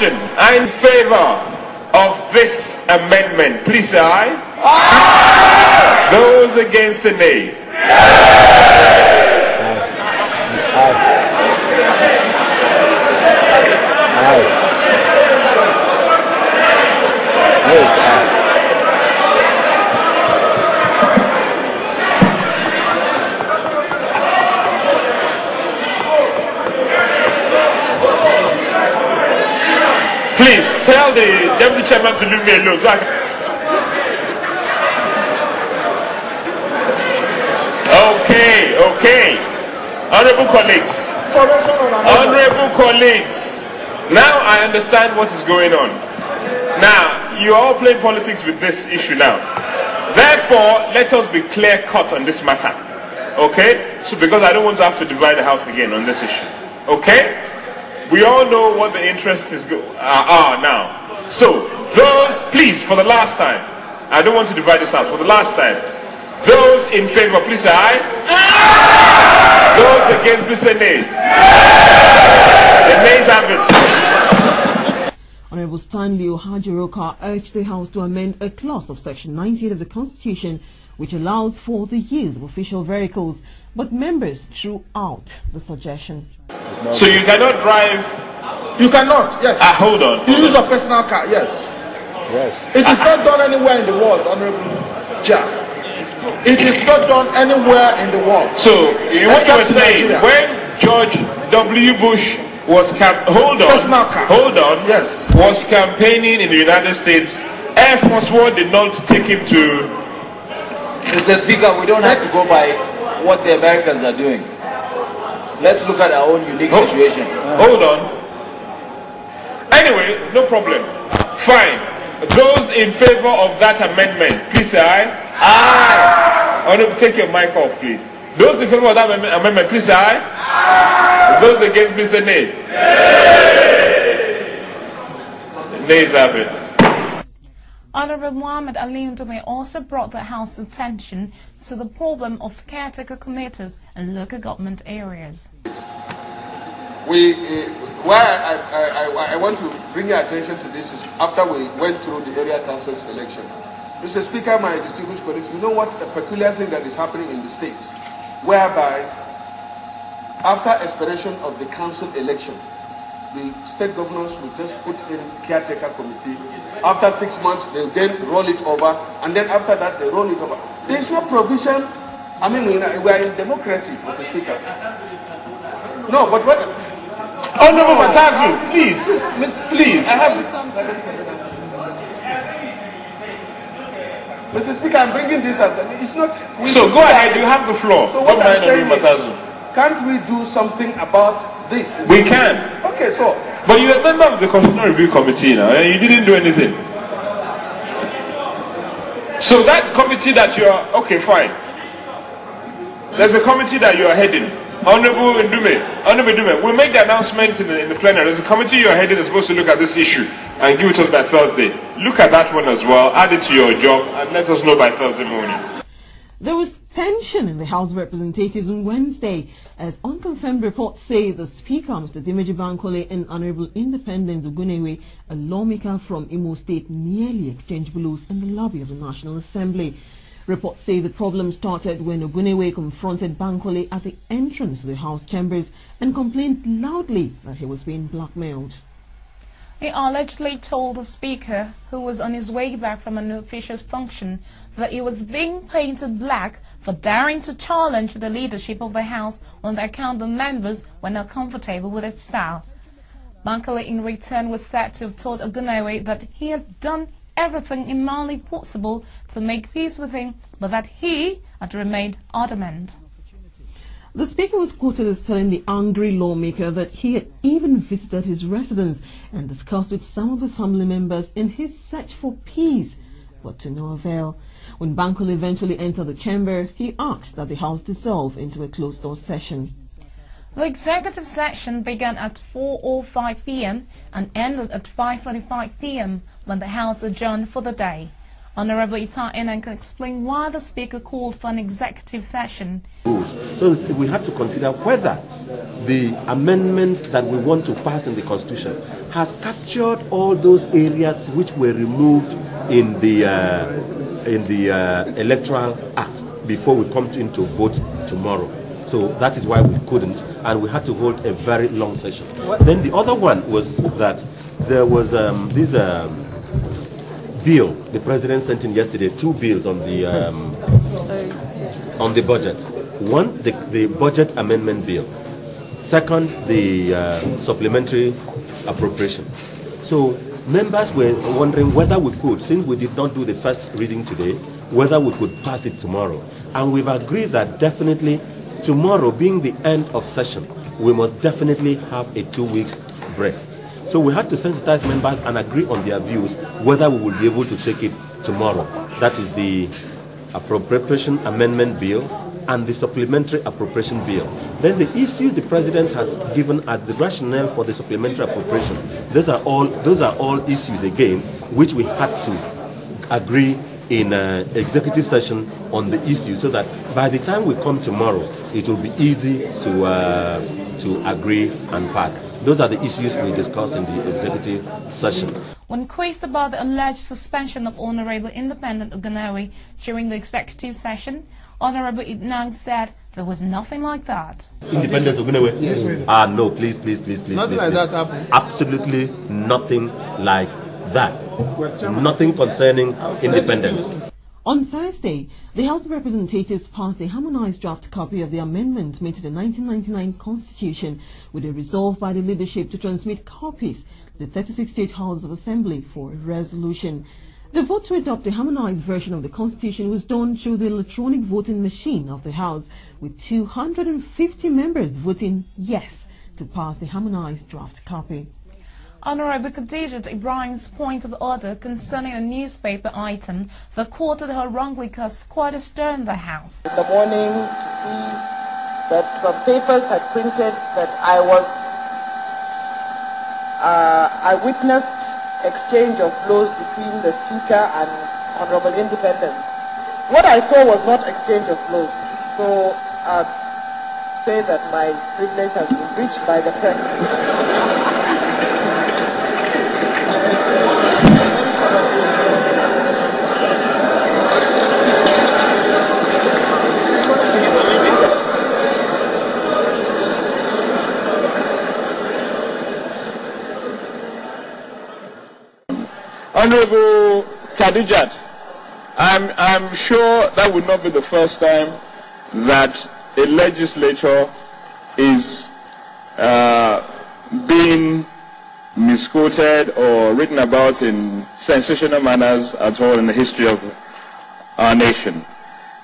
question. I'm in favor of this amendment. Please say aye. Aye. Those against, say nay. Please tell the deputy chairman to leave me alone. So okay. Honorable colleagues. Now I understand what is going on. Now, you are all playing politics with this issue now. Therefore, let us be clear cut on this matter. Okay? So because I don't want to have to divide the house again on this issue. Okay? We all know what the interests are now. So, those, please, for the last time, I don't want to divide this house, for the last time, those in favor, please say aye. Aye. Those against, please say nay. The nays have it. Honorable Stanley Ohajiroka urged the House to amend a clause of Section 98 of the Constitution which allows for the use of official vehicles, but members threw out the suggestion. So you cannot drive? You cannot, yes. Hold on. You use a personal car, yes. Yes. It is not done anywhere in the world, Honorable Chair. It is not done anywhere in the world. So, what you were saying, when George W. Bush was was campaigning in the United States, Air Force One did not take him to... Mr. Speaker, we don't have to go by what the Americans are doing. Let's look at our own unique situation. Hold on. Anyway, no problem. Fine. Those in favor of that amendment, please say aye. Aye. I want to take your mic off, please. Those in favor of that amendment, please say aye. Aye. Those against, please say nay. Nay. Nays have it. Honorable Muhammad Ali Ndume also brought the House's attention to the problem of caretaker committees in local government areas. I want to bring your attention to this is after we went through the area council's election. Mr. Speaker, my distinguished colleagues, you know what a peculiar thing that is happening in the states, whereby after expiration of the council election, the state governors will just put in caretaker committee. After 6 months, they then roll it over, and then after that, they roll it over. There is no provision. I mean, we are in democracy, Mr. Speaker. No, but what? Honorable Matazu, please. Please. I have Mr. Speaker, I'm bringing this as it's not. So go ahead, you have the floor. So what I'm saying is, can't we do something about this? We can. Okay, so. But you're a member of the Constitutional Review Committee now, and you didn't do anything. So that committee that you are, okay, fine. There's a committee that you are heading. Honorable Ndume, we'll make the announcement in the plenary. There's a committee you are heading that's supposed to look at this issue and give it to us by Thursday. Look at that one as well, add it to your job, and let us know by Thursday morning. There was tension in the House of Representatives on Wednesday as unconfirmed reports say the Speaker, Mr. Dimeji Bankole, and Honorable Independence Ogunewe, a lawmaker from Imo State, nearly exchanged blows in the lobby of the National Assembly. Reports say the problem started when Ogunewe confronted Bankole at the entrance to the House chambers and complained loudly that he was being blackmailed. He allegedly told the Speaker, who was on his way back from an official function, that he was being painted black for daring to challenge the leadership of the House on the account the members were not comfortable with its style. Bankole in return was said to have told Ogunewe that he had done everything humanly possible to make peace with him, but that he had remained adamant. The Speaker was quoted as telling the angry lawmaker that he had even visited his residence and discussed with some of his family members in his search for peace, but to no avail. When Bankole eventually entered the chamber, he asked that the House dissolve into a closed-door session. The executive session began at 4:05 p.m. and ended at 5:45 p.m. when the House adjourned for the day. Honorable Ita Enan can explain why the Speaker called for an executive session. So we have to consider whether the amendments that we want to pass in the Constitution has captured all those areas which were removed in the Electoral Act before we come into vote tomorrow. So that is why we couldn't, and we had to hold a very long session. Then the other one was that there was this bill the President sent in yesterday, 2 bills on the budget. One, the budget amendment bill. Second, the supplementary appropriation. So members were wondering whether we could, since we did not do the first reading today, whether we could pass it tomorrow. And we've agreed that definitely tomorrow, being the end of session, we must definitely have a 2 weeks break. So we had to sensitize members and agree on their views whether we will be able to take it tomorrow. That is the appropriation amendment bill and the supplementary appropriation bill. Then the issue the President has given as the rationale for the supplementary appropriation, those are all issues again which we had to agree in executive session on the issue, so that by the time we come tomorrow, it will be easy to agree and pass. Those are the issues we discussed in the executive session. When quizzed about the alleged suspension of Honorable Independent Ogunawe during the executive session, Honorable Idnang said there was nothing like that. Independence Ogunawe? Yes, no, please. Nothing like that happened. Absolutely nothing like that. Nothing concerning independence. On Thursday, the House of Representatives passed a harmonized draft copy of the amendment made to the 1999 Constitution with a resolve by the leadership to transmit copies to the 36 State Houses of Assembly for a resolution. The vote to adopt the harmonized version of the Constitution was done through the electronic voting machine of the House, with 250 members voting yes to pass the harmonized draft copy. Honorable Khadijat Ibrahim's point of order concerning a newspaper item that quoted her wrongly caused quite a stir in the House. In the morning to see that some papers had printed that I witnessed exchange of blows between the Speaker and Honorable Independence. What I saw was not exchange of blows, so I'd say that my privilege has been breached by the press. Honorable Khadijat, I'm sure that would not be the first time that a legislature is being misquoted or written about in sensational manners at all in the history of our nation.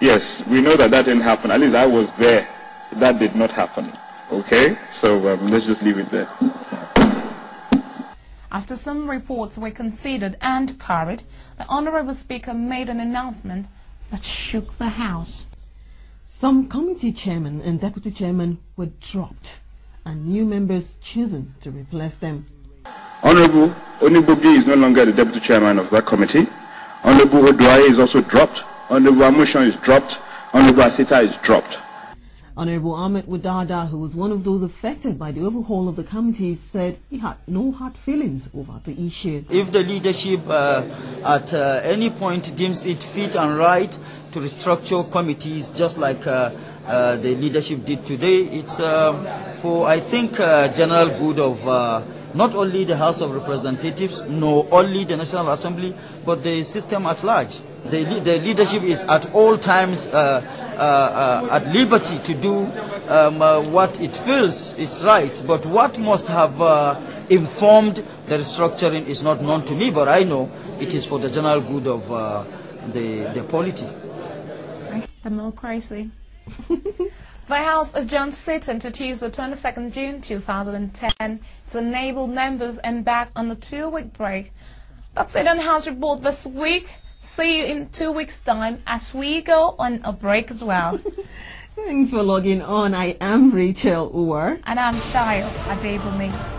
Yes, we know that didn't happen. At least I was there. That did not happen. Okay? So let's just leave it there. After some reports were considered and carried, the Honorable Speaker made an announcement that shook the House. Some committee chairmen and deputy chairmen were dropped and new members chosen to replace them. Honorable Onibugi is no longer the deputy chairman of that committee. Honorable Oduaye is also dropped. Honorable Amushan is dropped. Honorable Asita is dropped. Honorable Ahmed Wadada, who was one of those affected by the overhaul of the committee, said he had no hard feelings over the issue. If the leadership at any point deems it fit and right to restructure committees, just like the leadership did today, it's for, I think, general good of not only the House of Representatives, nor only the National Assembly, but the system at large. The leadership is at all times at liberty to do what it feels is right, but what must have informed the restructuring is not known to me, but I know it is for the general good of the polity. Democracy. The House adjourned sitting to Tuesday, 22nd June 2010 to enable members embark on a 2-week break. That's it on House Report this week. See you in 2 weeks' time as we go on a break as well. Thanks for logging on. I am Rachel Uwer. And I'm Shayo Adebumi.